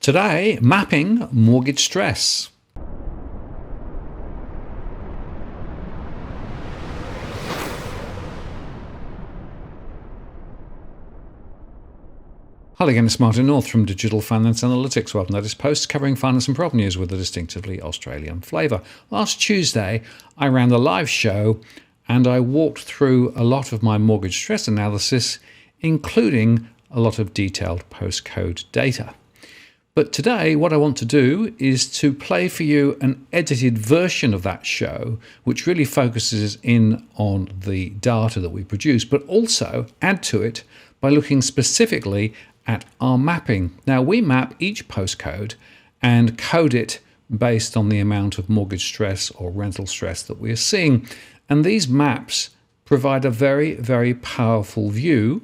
Today, mapping mortgage stress. Hello again, it's Martin North from Digital Finance Analytics. Welcome to this post covering finance and prop news with a distinctively Australian flavour. Last Tuesday, I ran the live show and I walked through a lot of my mortgage stress analysis, including a lot of detailed postcode data. But today, what I want to do is to play for you an edited version of that show, which really focuses in on the data that we produce, but also add to it by looking specifically at our mapping. Now, we map each postcode and code it based on the amount of mortgage stress or rental stress that we are seeing. And these maps provide a very, very powerful view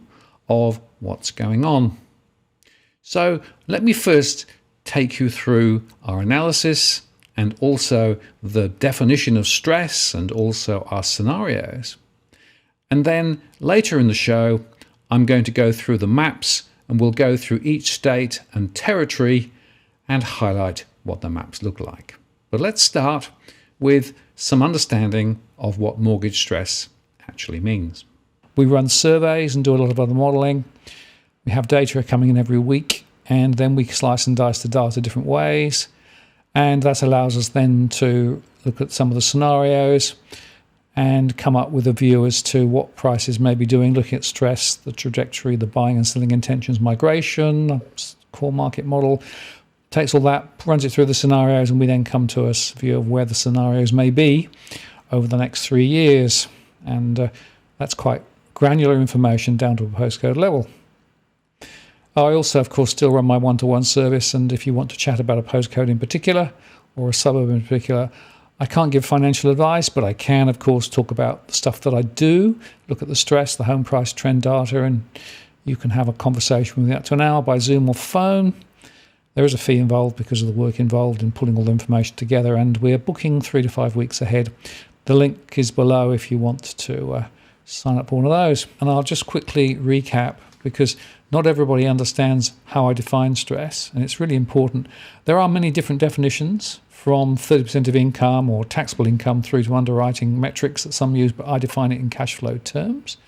of what's going on. So let me first take you through our analysis and also the definition of stress and also our scenarios. And then later in the show, I'm going to go through the maps and we'll go through each state and territory and highlight what the maps look like. But let's start with some understanding of what mortgage stress actually means. We run surveys and do a lot of other modelling. We have data coming in every week, and then we slice and dice the data different ways. And that allows us then to look at some of the scenarios and come up with a view as to what prices may be doing, looking at stress, the trajectory, the buying and selling intentions, migration, core market model, takes all that, runs it through the scenarios, and we then come to a view of where the scenarios may be over the next 3 years. And that's quite granular information down to a postcode level. I also, of course, still run my one-to-one service, and if you want to chat about a postcode in particular or a suburb in particular, I can't give financial advice, but I can, of course, talk about the stuff that I do, look at the stress, the home price trend data, and you can have a conversation with me up to an hour by Zoom or phone. There is a fee involved because of the work involved in pulling all the information together, and we're booking 3 to 5 weeks ahead. The link is below if you want to sign up for one of those. And I'll just quickly recap, because not everybody understands how I define stress, and it's really important. There are many different definitions, from 30% of income or taxable income through to underwriting metrics that some use, but I define it in cash flow terms.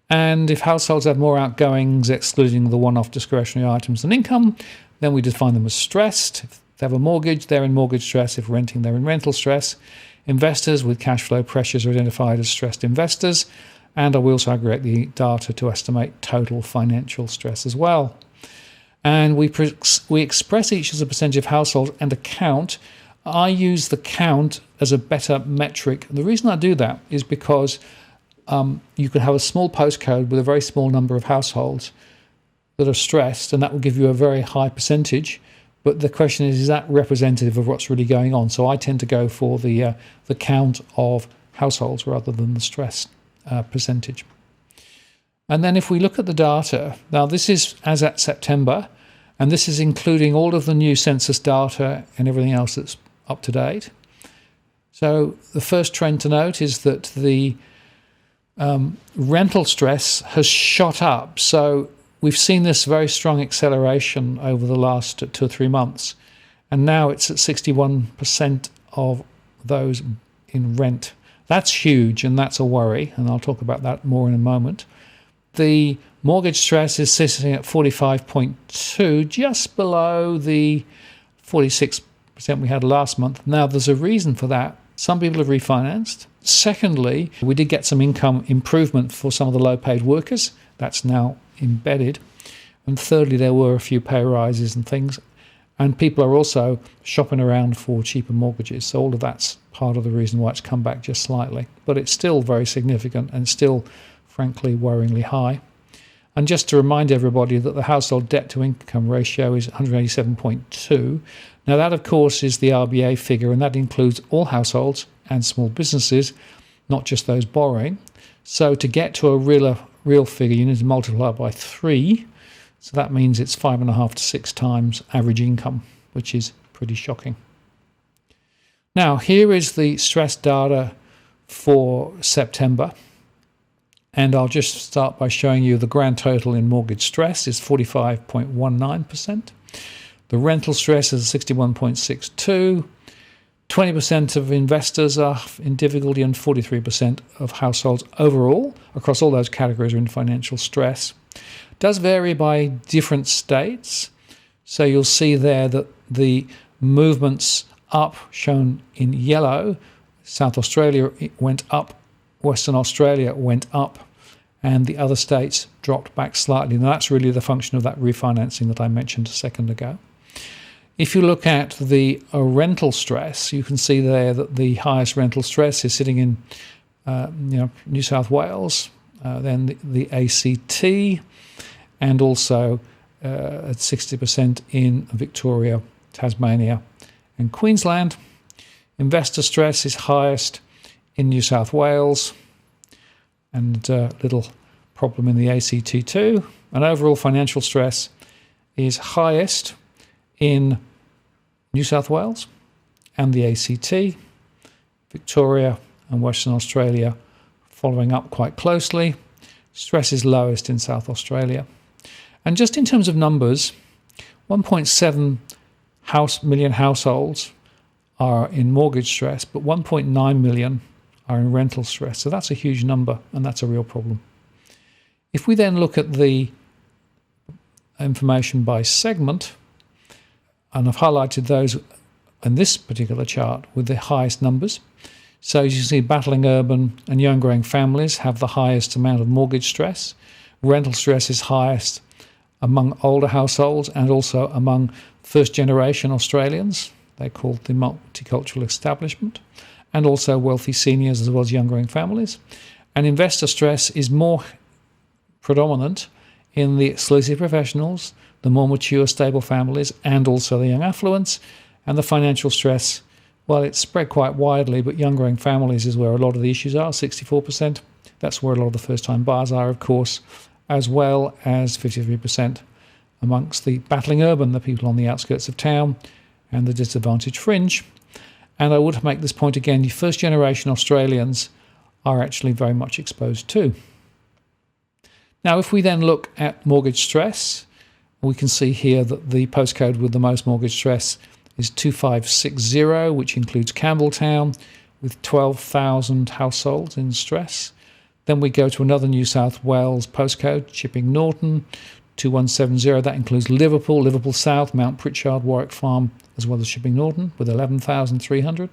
And if households have more outgoings, excluding the one-off discretionary items than income, then we define them as stressed. If they have a mortgage, they're in mortgage stress. If renting, they're in rental stress. Investors with cash flow pressures are identified as stressed investors. And I will also aggregate the data to estimate total financial stress as well. And we express each as a percentage of household and a count. I use the count as a better metric. The reason I do that is because you can have a small postcode with a very small number of households that are stressed, and that will give you a very high percentage. But the question is that representative of what's really going on? So I tend to go for the count of households rather than the stress percentage. And then if we look at the data, now this is as at September, and this is including all of the new census data and everything else that's up to date. So the first trend to note is that the rental stress has shot up. So we've seen this very strong acceleration over the last 2 or 3 months, and now it's at 61% of those in rent. That's huge, and that's a worry, and I'll talk about that more in a moment. The mortgage stress is sitting at 45.2, just below the 46% we had last month. Now, there's a reason for that. Some people have refinanced. Secondly, we did get some income improvement for some of the low-paid workers. That's now embedded. And thirdly, there were a few pay rises and things. And people are also shopping around for cheaper mortgages. So all of that's part of the reason why it's come back just slightly. But it's still very significant and still, frankly, worryingly high. And just to remind everybody that the household debt-to-income ratio is 187.2. Now that, of course, is the RBA figure, and that includes all households and small businesses, not just those borrowing. So to get to a real figure, you need to multiply by 3. So that means it's 5.5 to 6 times average income, which is pretty shocking. Now, here is the stress data for September. And I'll just start by showing you the grand total in mortgage stress is 45.19%. The rental stress is 61.62. 20% of investors are in difficulty and 43% of households overall across all those categories are in financial stress. It does vary by different states. So you'll see there that the movements up shown in yellow, South Australia went up, Western Australia went up, and the other states dropped back slightly. Now that's really the function of that refinancing that I mentioned a second ago. If you look at the rental stress, you can see there that the highest rental stress is sitting in New South Wales, then the ACT, and also at 60% in Victoria, Tasmania, and Queensland. Investor stress is highest in New South Wales, and little problem in the ACT too. And overall financial stress is highest in New South Wales and the ACT, Victoria and Western Australia following up quite closely. Stress is lowest in South Australia. And just in terms of numbers, 1.7 million households are in mortgage stress, but 1.9 million are in rental stress. So that's a huge number, and that's a real problem. If we then look at the information by segment, and I've highlighted those in this particular chart with the highest numbers. So as you see, battling urban and young growing families have the highest amount of mortgage stress. Rental stress is highest among older households and also among first-generation Australians. They're called the multicultural establishment, and also wealthy seniors as well as young growing families. And investor stress is more predominant in the exclusive professionals, the more mature, stable families, and also the young affluents. And the financial stress, well, it's spread quite widely, but young growing families is where a lot of the issues are, 64%. That's where a lot of the first-time buyers are, of course, as well as 53% amongst the battling urban, the people on the outskirts of town, and the disadvantaged fringe. And I would make this point again, the first-generation Australians are actually very much exposed too. Now, if we then look at mortgage stress, we can see here that the postcode with the most mortgage stress is 2560, which includes Campbelltown, with 12,000 households in stress. Then we go to another New South Wales postcode, Chipping Norton, 2170. That includes Liverpool, Liverpool South, Mount Pritchard, Warwick Farm, as well as Chipping Norton, with 11,300.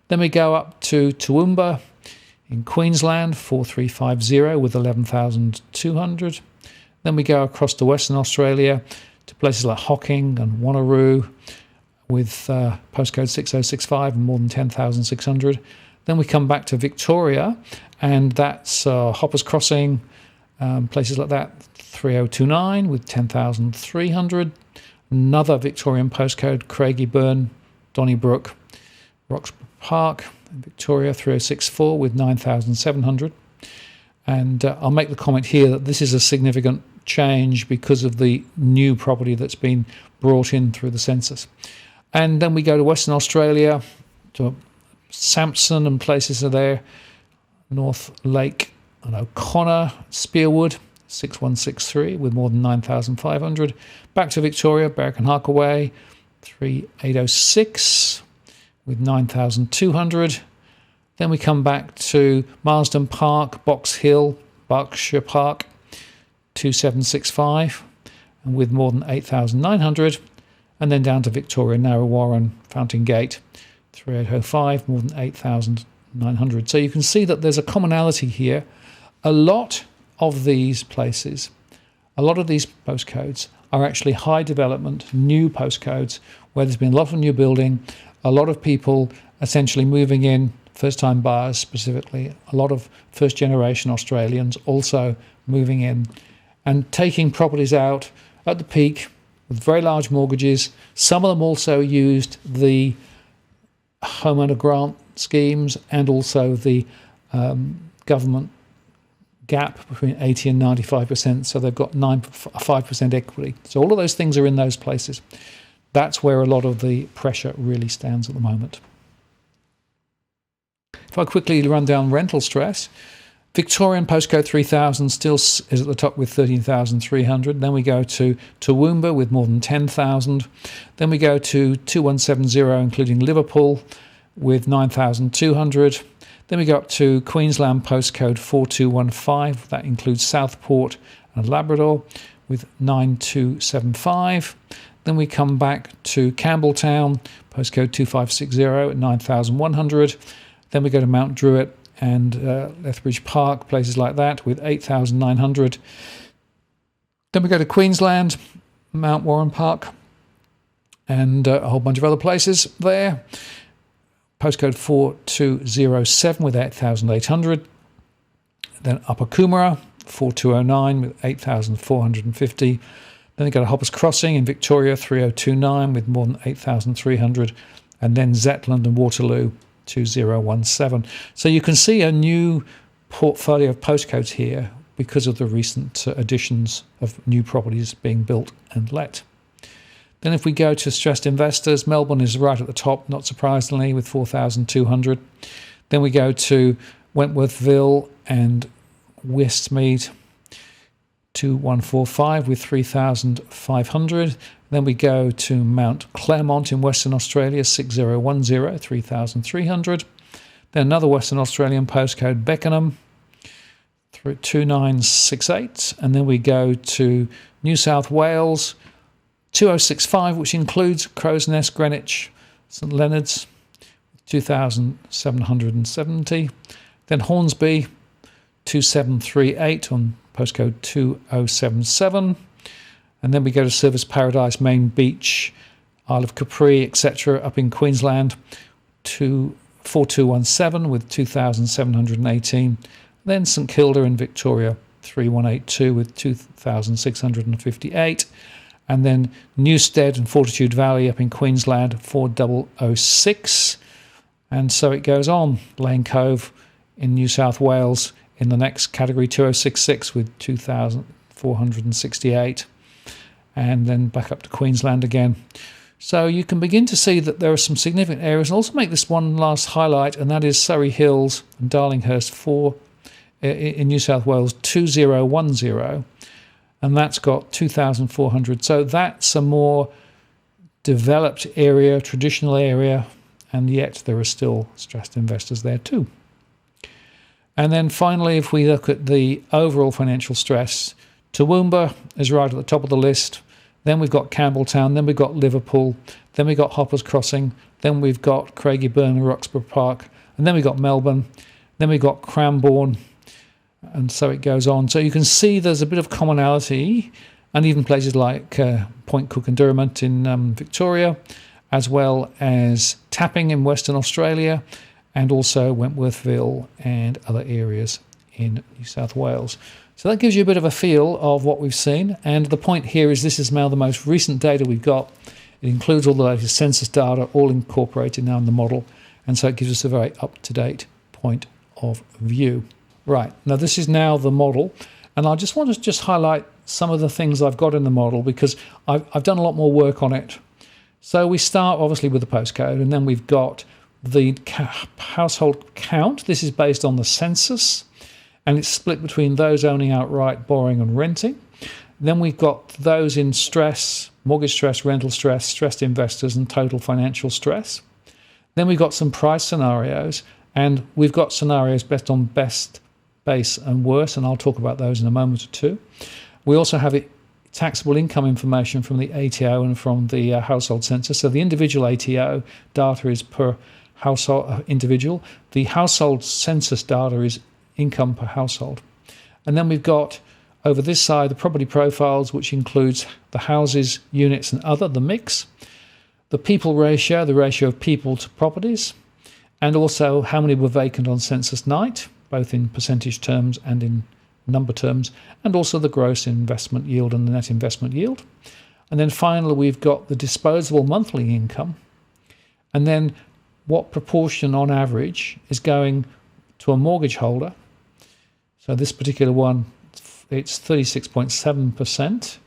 Then we go up to Toowoomba in Queensland, 4350, with 11,200. Then we go across to Western Australia to places like Hocking and Wanneroo with postcode 6065 and more than 10,600. Then we come back to Victoria, and that's Hoppers Crossing, places like that, 3029 with 10,300. Another Victorian postcode, Craigieburn, Donnybrook, Roxburgh Park, Victoria, 3064 with 9,700. And I'll make the comment here that this is a significant change because of the new property that's been brought in through the census. And then we go to Western Australia, to Sampson and places are there, North Lake and O'Connor, Spearwood, 6163 with more than 9,500. Back to Victoria, Berwick and Harkaway, 3806 with 9,200. Then we come back to Marsden Park, Box Hill, Berkshire Park, 2765, and with more than 8,900. And then down to Victoria, Narrow Warren, Fountain Gate, 3805, more than 8,900. So you can see that there's a commonality here. A lot of these places, a lot of these postcodes are actually high development, new postcodes, where there's been a lot of new building, a lot of people essentially moving in, first-time buyers specifically, a lot of first-generation Australians also moving in and taking properties out at the peak with very large mortgages. Some of them also used the homeowner grant schemes and also the government gap between 80 and 95%, so they've got 5% equity. So all of those things are in those places. That's where a lot of the pressure really stands at the moment. If I quickly run down rental stress, Victorian postcode 3000 still is at the top with 13,300. Then we go to Toowoomba with more than 10,000. Then we go to 2170, including Liverpool, with 9,200. Then we go up to Queensland postcode 4215. That includes Southport and Labrador with 9275. Then we come back to Campbelltown, postcode 2560 at 9,100. Then we go to Mount Druitt and Lethbridge Park, places like that, with 8,900. Then we go to Queensland, Mount Warren Park, and a whole bunch of other places there. Postcode 4207 with 8,800. Then Upper Coomera, 4209 with 8,450. Then we go to Hoppers Crossing in Victoria, 3029 with more than 8,300. And then Zetland and Waterloo, 2017. So you can see a new portfolio of postcodes here because of the recent additions of new properties being built and let. Then if we go to stressed investors, Melbourne is right at the top, not surprisingly, with 4,200. Then we go to Wentworthville and Westmead, 2145 with 3,500. Then we go to Mount Claremont in Western Australia, 6010, 3,300. Then another Western Australian postcode, Beckenham, 2968. And then we go to New South Wales, 2065, which includes Crow's Nest, Greenwich, St Leonard's, 2,770. Then Hornsby, 2738 on postcode 2077. And then we go to Service Paradise, Main Beach, Isle of Capri, etc. up in Queensland, 4217 with 2,718. Then St Kilda in Victoria, 3182 with 2,658. And then Newstead and Fortitude Valley up in Queensland, 4006. And so it goes on. Lane Cove in New South Wales in the next category, 2066 with 2,468. And then back up to Queensland again. So you can begin to see that there are some significant areas. And also make this one last highlight, and that is Surrey Hills and Darlinghurst in New South Wales, 2010. And that's got 2,400. So that's a more developed area, traditional area, and yet there are still stressed investors there too. And then finally, if we look at the overall financial stress, Toowoomba is right at the top of the list. Then we've got Campbelltown, then we've got Liverpool, then we've got Hoppers Crossing, then we've got Craigieburn and Roxburgh Park, and then we've got Melbourne, then we've got Cranbourne, and so it goes on. So you can see there's a bit of commonality, and even places like Point Cook and Derrimut in Victoria, as well as Tapping in Western Australia, and also Wentworthville and other areas in New South Wales. So that gives you a bit of a feel of what we've seen. And the point here is this is now the most recent data we've got. It includes all the latest census data, all incorporated now in the model. And so it gives us a very up-to-date point of view. Right, now this is now the model. And I just want to highlight some of the things I've got in the model because I've done a lot more work on it. So we start obviously with the postcode, and then we've got the household count. This is based on the census, and it's split between those owning outright, borrowing and renting. Then we've got those in stress, mortgage stress, rental stress, stressed investors and total financial stress. Then we've got some price scenarios, and we've got scenarios based on best, base and worst, and I'll talk about those in a moment or two. We also have taxable income information from the ATO and from the household census. So the individual ATO data is per household individual. The household census data is income per household. And then we've got over this side the property profiles, which includes the houses, units and other, the mix, the people ratio, the ratio of people to properties, and also how many were vacant on census night, both in percentage terms and in number terms, and also the gross investment yield and the net investment yield. And then finally we've got the disposable monthly income, and then what proportion on average is going to a mortgage holder. So this particular one, it's 36.7%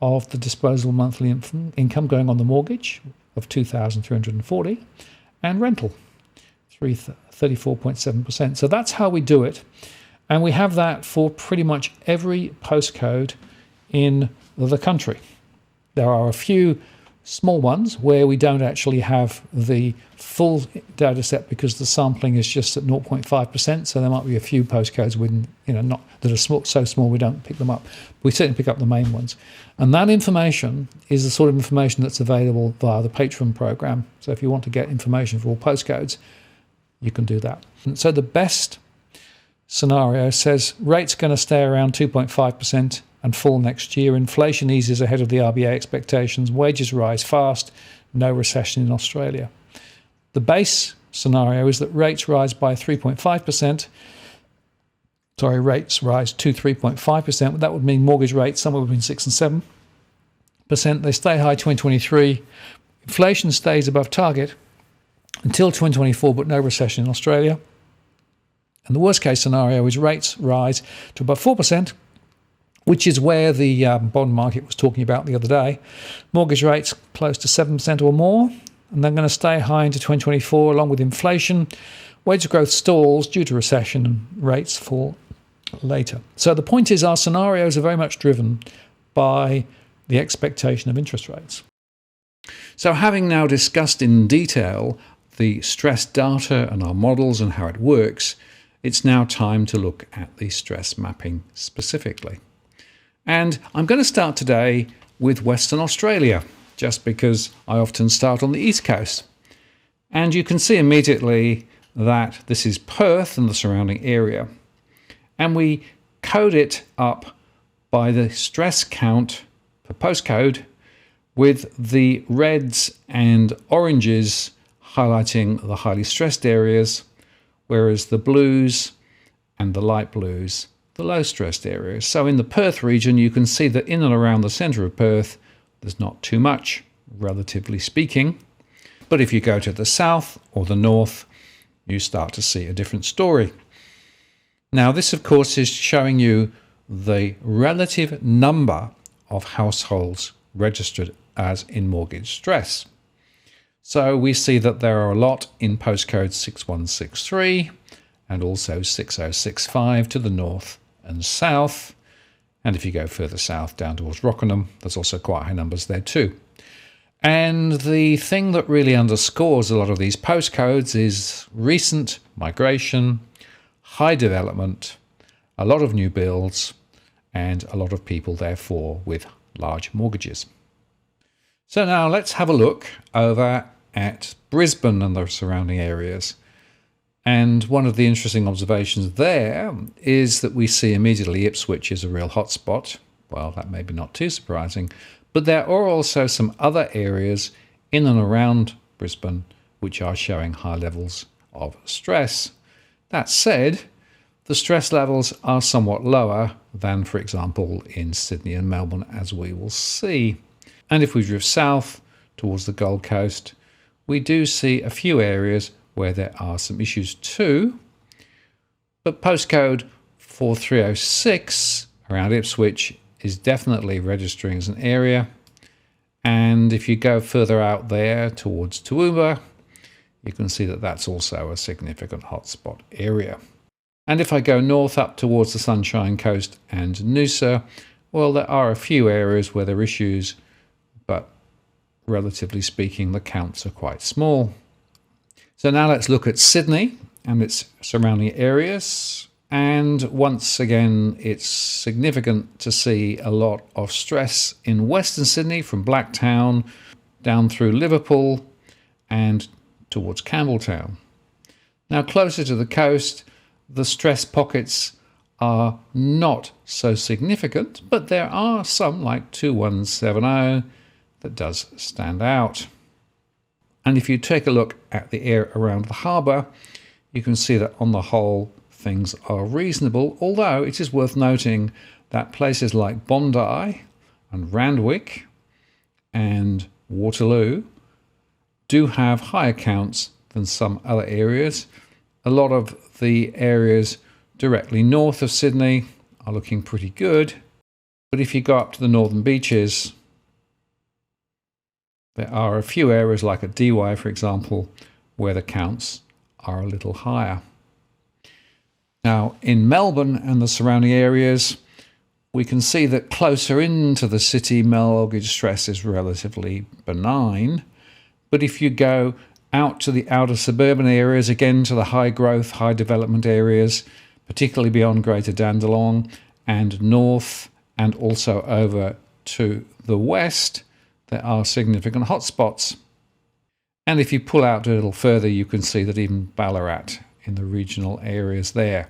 of the disposable monthly income going on the mortgage of 2,340, and rental, 34.7%. So that's how we do it. And we have that for pretty much every postcode in the country. There are a few small ones where we don't actually have the full data set because the sampling is just at 0.5%. So there might be a few postcodes with, not that are so small we don't pick them up. We certainly pick up the main ones. And that information is the sort of information that's available via the Patreon program. So if you want to get information for all postcodes, you can do that. And so the best scenario says rates going to stay around 2.5% and fall next year. Inflation eases ahead of the RBA expectations. Wages rise fast. No recession in Australia. The base scenario is that rates rise by 3.5%. Rates rise to 3.5%. That would mean mortgage rates somewhere between 6 and 7%. They stay high 2023. Inflation stays above target until 2024, but no recession in Australia. And the worst case scenario is rates rise to above 4%, which is where the bond market was talking about the other day. Mortgage rates close to 7% or more, and they're going to stay high into 2024 along with inflation. Wage growth stalls due to recession and rates fall later. So the point is our scenarios are very much driven by the expectation of interest rates. So having now discussed in detail the stress data and our models and how it works, it's now time to look at the stress mapping specifically. And I'm going to start today with Western Australia, just because I often start on the East Coast. And you can see immediately that this is Perth and the surrounding area. And we code it up by the stress count per postcode, with the reds and oranges highlighting the highly stressed areas, whereas the blues and the light blues, the low stressed areas. So in the Perth region, you can see that in and around the centre of Perth, there's not too much, relatively speaking. But if you go to the south or the north, you start to see a different story. Now, this, of course, is showing you the relative number of households registered as in mortgage stress. So we see that there are a lot in postcode 6163 and also 6065 to the north and south. And if you go further south down towards Rockingham, there's also quite high numbers there too. And the thing that really underscores a lot of these postcodes is recent migration, high development, a lot of new builds, and a lot of people, therefore, with large mortgages. So now let's have a look over at Brisbane and the surrounding areas. And one of the interesting observations there is that we see immediately Ipswich is a real hotspot. Well, that may be not too surprising, but there are also some other areas in and around Brisbane which are showing high levels of stress. That said, the stress levels are somewhat lower than, for example, in Sydney and Melbourne, as we will see. And if we drift south towards the Gold Coast, we do see a few areas where there are some issues too. But postcode 4306 around Ipswich is definitely registering as an area. And if you go further out there towards Toowoomba, you can see that that's also a significant hotspot area. And if I go north up towards the Sunshine Coast and Noosa, well, there are a few areas where there are issues, but relatively speaking, the counts are quite small. So now let's look at Sydney and its surrounding areas. And once again, it's significant to see a lot of stress in Western Sydney from Blacktown down through Liverpool and towards Campbelltown. Now, closer to the coast, the stress pockets are not so significant, but there are some, like 2170, that does stand out. And if you take a look at the area around the harbour, you can see that on the whole, things are reasonable, although it is worth noting that places like Bondi and Randwick and Waterloo do have higher counts than some other areas. A lot of the areas directly north of Sydney are looking pretty good, but if you go up to the northern beaches, there are a few areas like at DY, for example, where the counts are a little higher. Now, in Melbourne and the surrounding areas, we can see that closer into the city, mortgage stress is relatively benign. But if you go out to the outer suburban areas, again to the high growth, high development areas, particularly beyond Greater Dandenong and north, and also over to the west, there are significant hotspots. And if you pull out a little further, you can see that even Ballarat in the regional areas there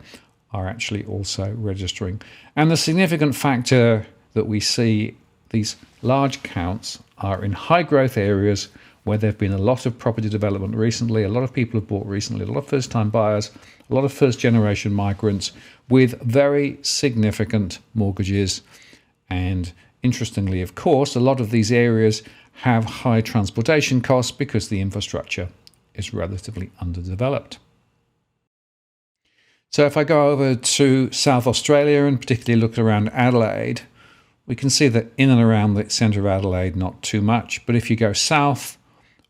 are actually also registering. And the significant factor that we see, these large counts, are in high growth areas where there have been a lot of property development recently, a lot of people have bought recently, a lot of first time buyers, a lot of first generation migrants with very significant mortgages. And interestingly, of course, a lot of these areas have high transportation costs because the infrastructure is relatively underdeveloped. So if I go over to South Australia and particularly look around Adelaide, we can see that in and around the centre of Adelaide, not too much. But if you go south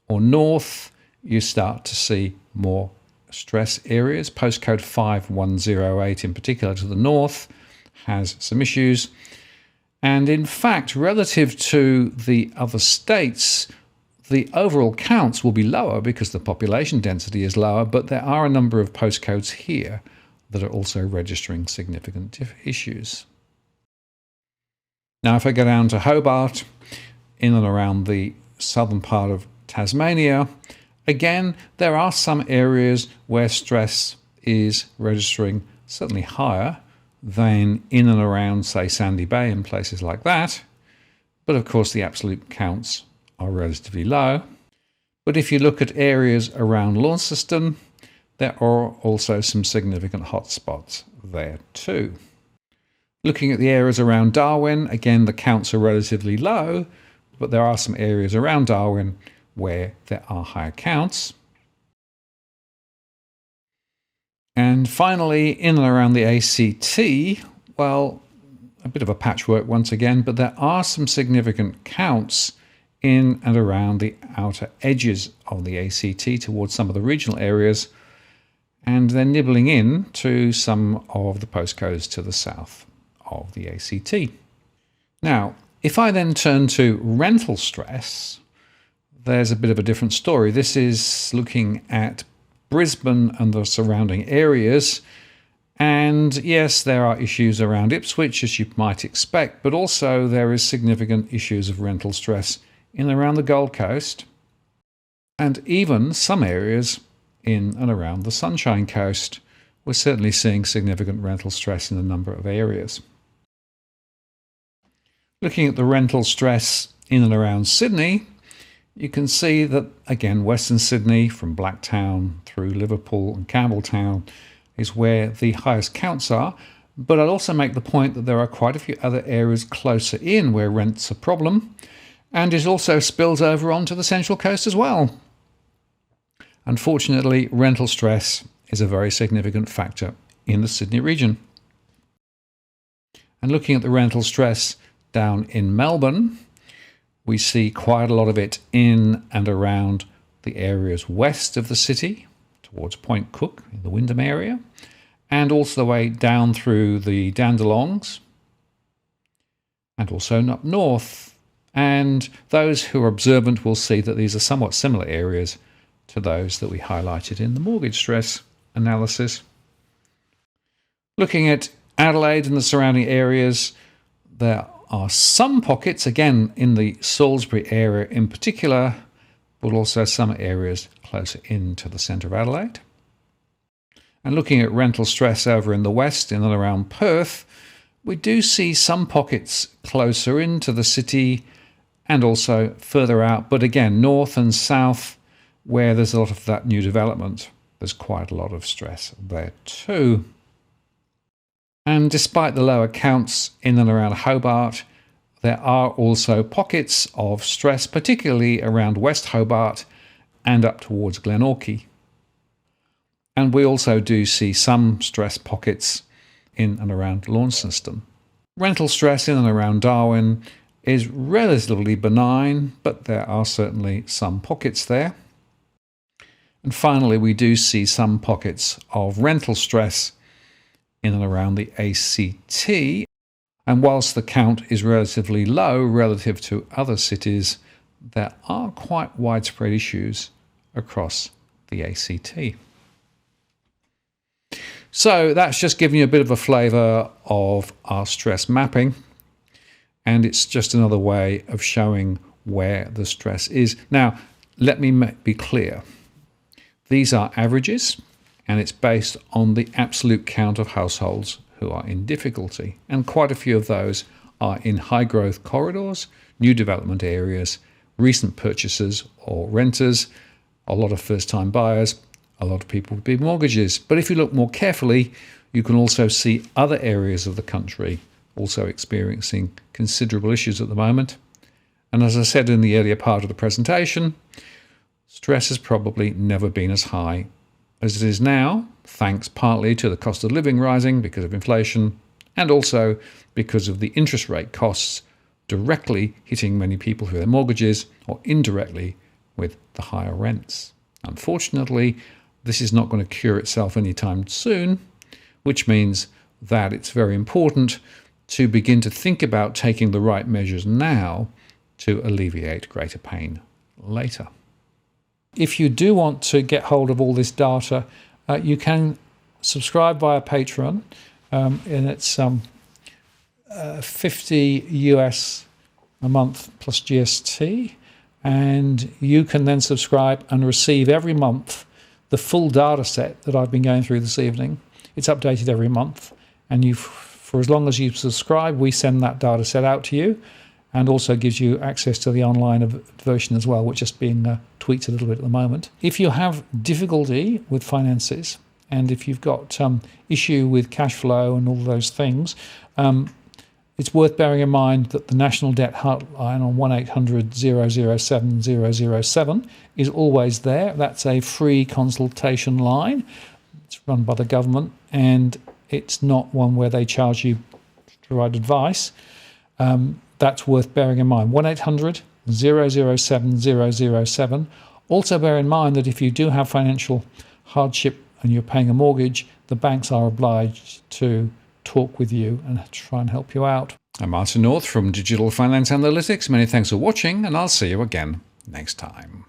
or north, you start to see more stress areas. Postcode 5108 in particular to the north has some issues. And in fact, relative to the other states, the overall counts will be lower because the population density is lower, but there are a number of postcodes here that are also registering significant issues. Now, if I go down to Hobart, in and around the southern part of Tasmania, again, there are some areas where stress is registering certainly higher than in and around, say, Sandy Bay and places like that. But of course, the absolute counts are relatively low. But if you look at areas around Launceston, there are also some significant hotspots there too. Looking at the areas around Darwin, again, the counts are relatively low, but there are some areas around Darwin where there are higher counts. And finally, in and around the ACT, well, a bit of a patchwork once again, but there are some significant counts in and around the outer edges of the ACT towards some of the regional areas, and they're nibbling in to some of the postcodes to the south of the ACT. Now, if I then turn to rental stress, there's a bit of a different story. This is looking at Brisbane and the surrounding areas. And yes, there are issues around Ipswich, as you might expect, but also there is significant issues of rental stress in and around the Gold Coast, and even some areas in and around the Sunshine Coast. We're certainly seeing significant rental stress in a number of areas. Looking at the rental stress in and around Sydney, you can see that, again, Western Sydney from Blacktown through Liverpool and Campbelltown is where the highest counts are. But I'd also make the point that there are quite a few other areas closer in where rent's a problem, and it also spills over onto the Central Coast as well. Unfortunately, rental stress is a very significant factor in the Sydney region. And looking at the rental stress down in Melbourne, we see quite a lot of it in and around the areas west of the city, towards Point Cook in the Wyndham area, and also the way down through the Dandenongs, and also up north. And those who are observant will see that these are somewhat similar areas to those that we highlighted in the mortgage stress analysis. Looking at Adelaide and the surrounding areas, there are some pockets, again, in the Salisbury area in particular, but also some areas closer into the centre of Adelaide. And looking at rental stress over in the west, in and around Perth, we do see some pockets closer into the city and also further out, but again, north and south, where there's a lot of that new development, there's quite a lot of stress there too. And despite the lower counts in and around Hobart, there are also pockets of stress, particularly around West Hobart and up towards Glenorchy. And we also do see some stress pockets in and around Launceston. Rental stress in and around Darwin is relatively benign, but there are certainly some pockets there. And finally, we do see some pockets of rental stress in and around the ACT. And whilst the count is relatively low relative to other cities, there are quite widespread issues across the ACT. So that's just giving you a bit of a flavour of our stress mapping. And it's just another way of showing where the stress is. Now, let me be clear. These are averages, and it's based on the absolute count of households who are in difficulty. And quite a few of those are in high growth corridors, new development areas, recent purchasers or renters, a lot of first time buyers, a lot of people with big mortgages. But if you look more carefully, you can also see other areas of the country also experiencing considerable issues at the moment. And as I said in the earlier part of the presentation, stress has probably never been as high as it is now, thanks partly to the cost of living rising because of inflation, and also because of the interest rate costs directly hitting many people through their mortgages, or indirectly with the higher rents. Unfortunately, this is not going to cure itself anytime soon, which means that it's very important to begin to think about taking the right measures now to alleviate greater pain later. If you do want to get hold of all this data, you can subscribe via Patreon, and it's $50 US a month plus GST, and you can then subscribe and receive every month the full data set that I've been going through this evening. It's updated every month, and for as long as you subscribe, we send that data set out to you, and also gives you access to the online version as well, which is being tweaked a little bit at the moment. If you have difficulty with finances, and if you've got issue with cash flow and all those things, it's worth bearing in mind that the National Debt Hotline on 1-800-007-007 is always there. That's a free consultation line. It's run by the government, and it's not one where they charge you to provide advice. That's worth bearing in mind. 1-800-007-007. Also bear in mind that if you do have financial hardship and you're paying a mortgage, the banks are obliged to talk with you and try and help you out. I'm Martin North from Digital Finance Analytics. Many thanks for watching, and I'll see you again next time.